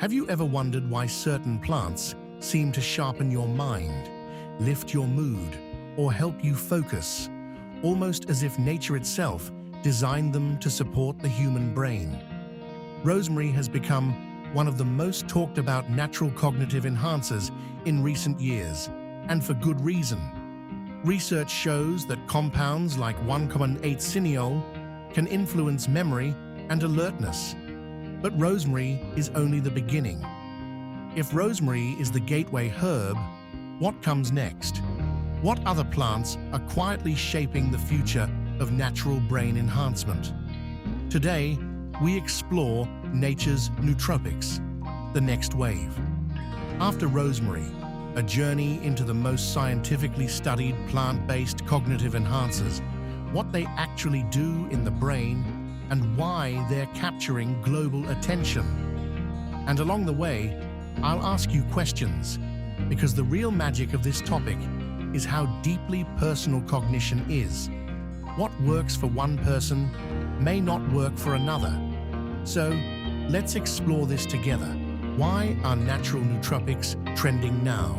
Have you ever wondered why certain plants seem to sharpen your mind, lift your mood, or help you focus, almost as if nature itself designed them to support the human brain? Rosemary has become one of the most talked about natural cognitive enhancers in recent years, and for good reason. Research shows that compounds like 1,8-cineol can influence memory and alertness. But rosemary is only the beginning. If rosemary is the gateway herb, what comes next? What other plants are quietly shaping the future of natural brain enhancement? Today, we explore nature's nootropics, the next wave. After rosemary, a journey into the most scientifically studied plant-based cognitive enhancers, what they actually do in the brain, and why they're capturing global attention. And along the way, I'll ask you questions, because the real magic of this topic is how deeply personal cognition is. What works for one person may not work for another. So, let's explore this together. Why are natural nootropics trending now?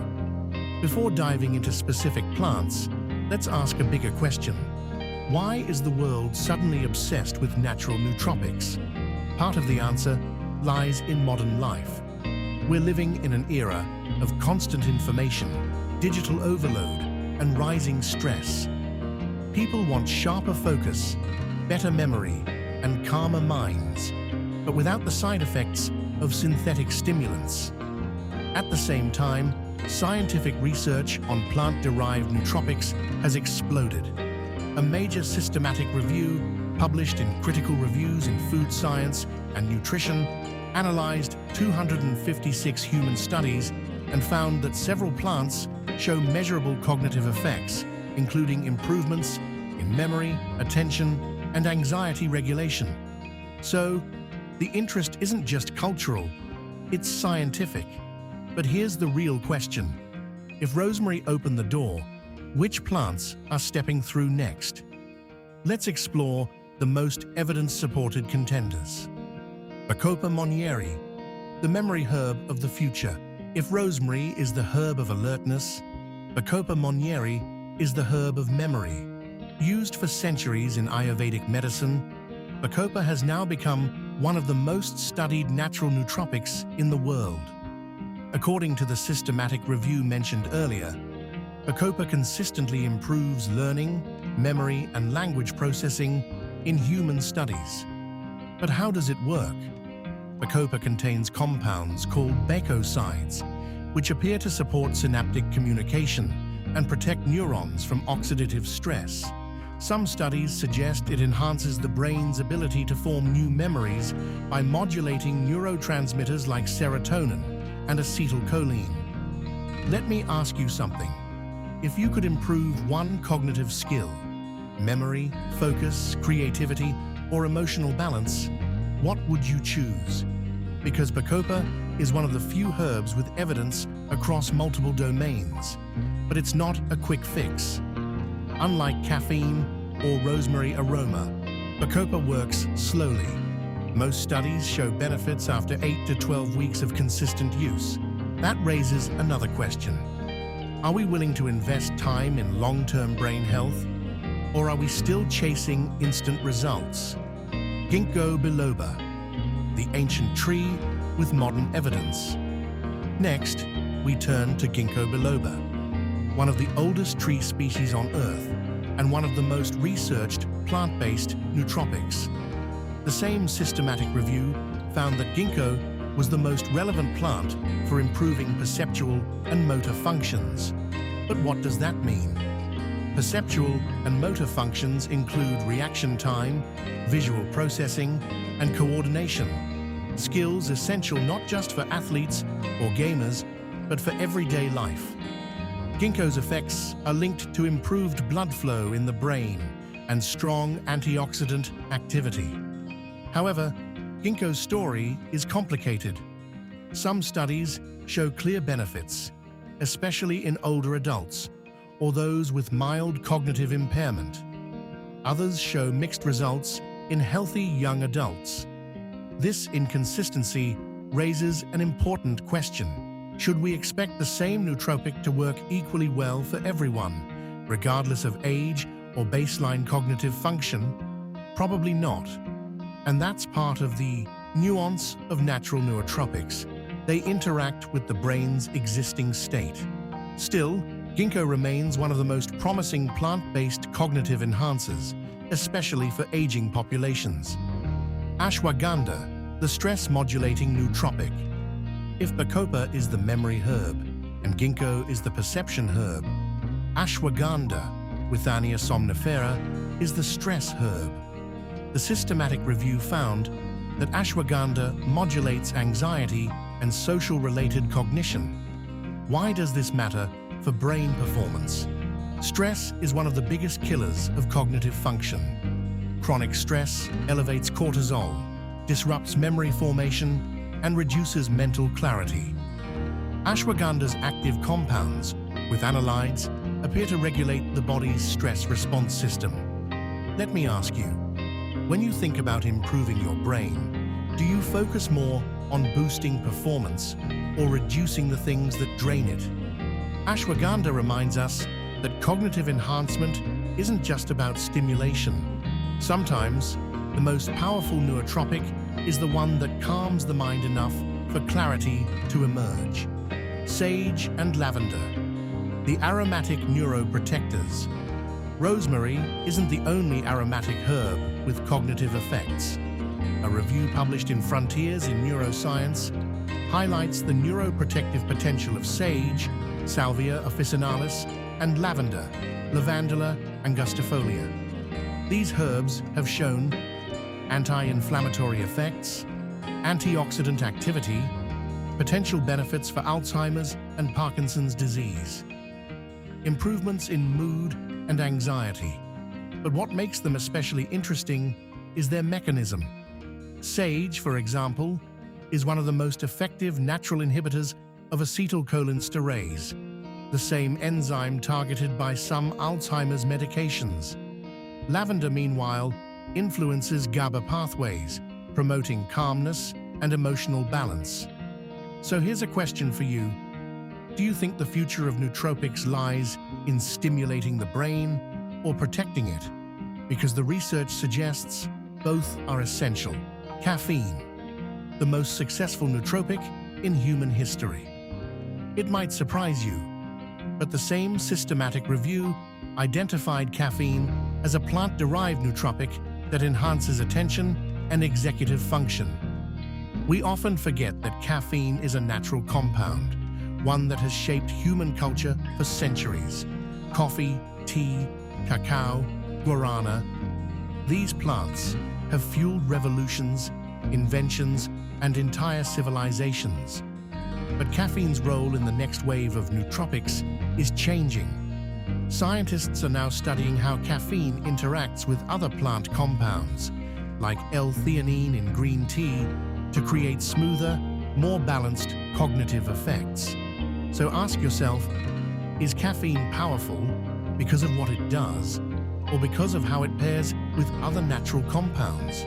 Before diving into specific plants, let's ask a bigger question. Why is the world suddenly obsessed with natural nootropics? Part of the answer lies in modern life. We're living in an era of constant information, digital overload, and rising stress. People want sharper focus, better memory, and calmer minds, but without the side effects of synthetic stimulants. At the same time, scientific research on plant-derived nootropics has exploded. A major systematic review, published in Critical Reviews in Food Science and Nutrition, analyzed 256 human studies and found that several plants show measurable cognitive effects, including improvements in memory, attention, and anxiety regulation. So, the interest isn't just cultural, it's scientific. But here's the real question. If rosemary opened the door, which plants are stepping through next? Let's explore the most evidence-supported contenders. Bacopa monnieri, the memory herb of the future. If rosemary is the herb of alertness, Bacopa monnieri is the herb of memory. Used for centuries in Ayurvedic medicine, Bacopa has now become one of the most studied natural nootropics in the world. According to the systematic review mentioned earlier, Bacopa consistently improves learning, memory, and language processing in human studies. But how does it work? Bacopa contains compounds called bacosides, which appear to support synaptic communication and protect neurons from oxidative stress. Some studies suggest it enhances the brain's ability to form new memories by modulating neurotransmitters like serotonin and acetylcholine. Let me ask you something. If you could improve one cognitive skill, memory, focus, creativity, or emotional balance, what would you choose? Because Bacopa is one of the few herbs with evidence across multiple domains, but it's not a quick fix. Unlike caffeine or rosemary aroma, Bacopa works slowly. Most studies show benefits after 8 to 12 weeks of consistent use. That raises another question. Are we willing to invest time in long-term brain health, or are we still chasing instant results? Ginkgo biloba, the ancient tree with modern evidence. Next, we turn to Ginkgo biloba, one of the oldest tree species on Earth and one of the most researched plant-based nootropics. The same systematic review found that ginkgo was the most relevant plant for improving perceptual and motor functions. But what does that mean? Perceptual and motor functions include reaction time, visual processing, and coordination, skills essential not just for athletes or gamers, but for everyday life. Ginkgo's effects are linked to improved blood flow in the brain and strong antioxidant activity. However, ginkgo's story is complicated. Some studies show clear benefits, especially in older adults or those with mild cognitive impairment. Others show mixed results in healthy young adults. This inconsistency raises questions. Should rosemary raises an important question. Should we expect the same nootropic to work equally well for everyone, regardless of age or baseline cognitive function? Probably not. And that's part of the nuance of natural nootropics. They interact with the brain's existing state. Still, Ginkgo remains one of the most promising plant-based cognitive enhancers, especially for aging populations. Ashwagandha, the stress-modulating nootropic. If Bacopa is the memory herb and Ginkgo is the perception herb, Ashwagandha, Withania somnifera, is the stress herb. The systematic review found that ashwagandha modulates anxiety and social-related cognition. Why does this matter for brain performance? Stress is one of the biggest killers of cognitive function. Chronic stress elevates cortisol, disrupts memory formation, and reduces mental clarity. Ashwagandha's active compounds, with analydes, appear to regulate the body's stress response system. Let me ask you, when you think about improving your brain, do you focus more on boosting performance or reducing the things that drain it? Ashwagandha reminds us that cognitive enhancement isn't just about stimulation. Sometimes, the most powerful nootropic is the one that calms the mind enough for clarity to emerge. Sage and lavender, the aromatic neuroprotectors. Rosemary isn't the only aromatic herb with cognitive effects. A review published in Frontiers in Neuroscience highlights the neuroprotective potential of sage, Salvia officinalis, and lavender, Lavandula angustifolia. These herbs have shown anti-inflammatory effects, antioxidant activity, potential benefits for Alzheimer's and Parkinson's disease, improvements in mood and anxiety. But what makes them especially interesting is their mechanism. Sage, for example, is one of the most effective natural inhibitors of acetylcholinesterase, the same enzyme targeted by some Alzheimer's medications. Lavender, meanwhile, influences GABA pathways, promoting calmness and emotional balance. So here's a question for you. Do you think the future of nootropics lies in stimulating the brain or protecting it? Because the research suggests both are essential. Caffeine, the most successful nootropic in human history. It might surprise you, but the same systematic review identified caffeine as a plant-derived nootropic that enhances attention and executive function. We often forget that caffeine is a natural compound, one that has shaped human culture for centuries. Coffee, tea, cacao, guarana. These plants have fueled revolutions, inventions, and entire civilizations. But caffeine's role in the next wave of nootropics is changing. Scientists are now studying how caffeine interacts with other plant compounds, like L-theanine in green tea, to create smoother, more balanced cognitive effects. So ask yourself, is caffeine powerful because of what it does, or because of how it pairs with other natural compounds?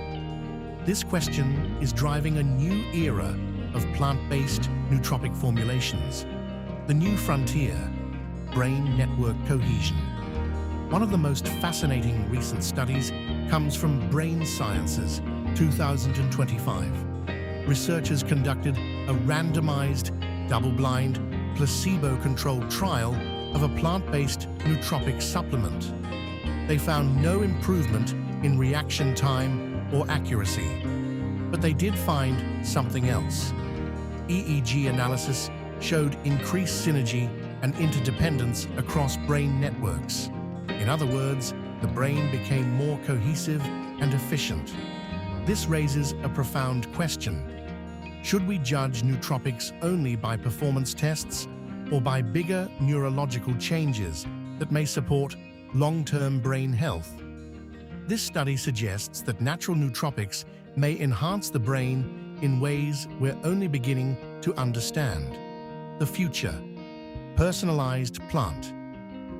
This question is driving a new era of plant-based nootropic formulations. The new frontier, brain network cohesion. One of the most fascinating recent studies comes from Brain Sciences 2025. Researchers conducted a randomized, double-blind, placebo-controlled trial of a plant-based nootropic supplement. They found no improvement in reaction time or accuracy, but they did find something else. EEG analysis showed increased synergy and interdependence across brain networks. In other words, the brain became more cohesive and efficient. This raises a profound question. Should we judge nootropics only by performance tests or by bigger neurological changes that may support long-term brain health? This study suggests that natural nootropics may enhance the brain in ways we're only beginning to understand. The future. Personalized plant.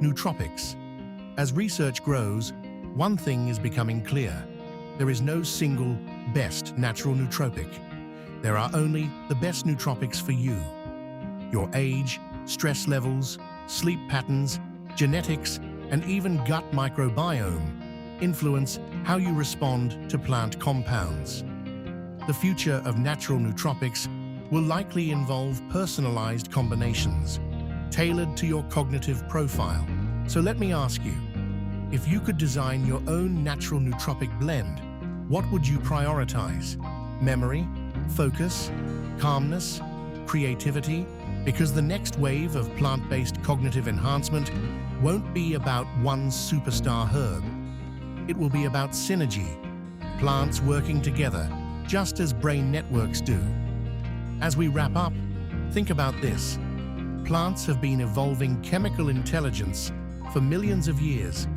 Nootropics. As research grows, one thing is becoming clear. There is no single best natural nootropic. There are only the best nootropics for you. Your age, stress levels, sleep patterns, genetics, and even gut microbiome influence how you respond to plant compounds. The future of natural nootropics will likely involve personalized combinations, tailored to your cognitive profile. So let me ask you, if you could design your own natural nootropic blend, what would you prioritize? Memory, focus, calmness, creativity? Because the next wave of plant-based cognitive enhancement won't be about one superstar herb. It will be about synergy, plants working together, just as brain networks do. As we wrap up, think about this. Plants have been evolving chemical intelligence for millions of years.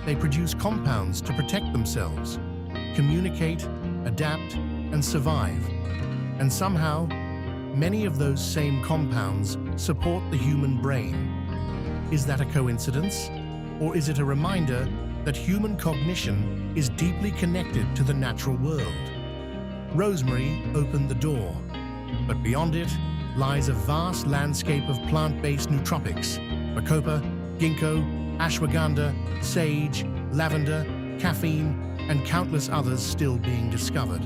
They produce compounds to protect themselves, communicate, adapt, and survive. And somehow, many of those same compounds support the human brain. Is that a coincidence? Or is it a reminder that human cognition is deeply connected to the natural world? Rosemary opened the door, but beyond it lies a vast landscape of plant-based nootropics: Bacopa, Ginkgo, Ashwagandha, sage, lavender, caffeine, and countless others still being discovered.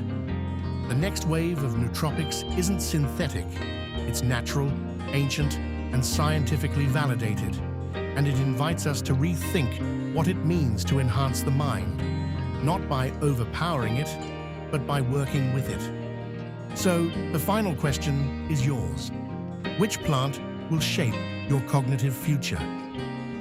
The next wave of nootropics isn't synthetic. It's natural, ancient, and scientifically validated. And it invites us to rethink what it means to enhance the mind, not by overpowering it, but by working with it. So, the final question is yours. Which plant will shape your cognitive future?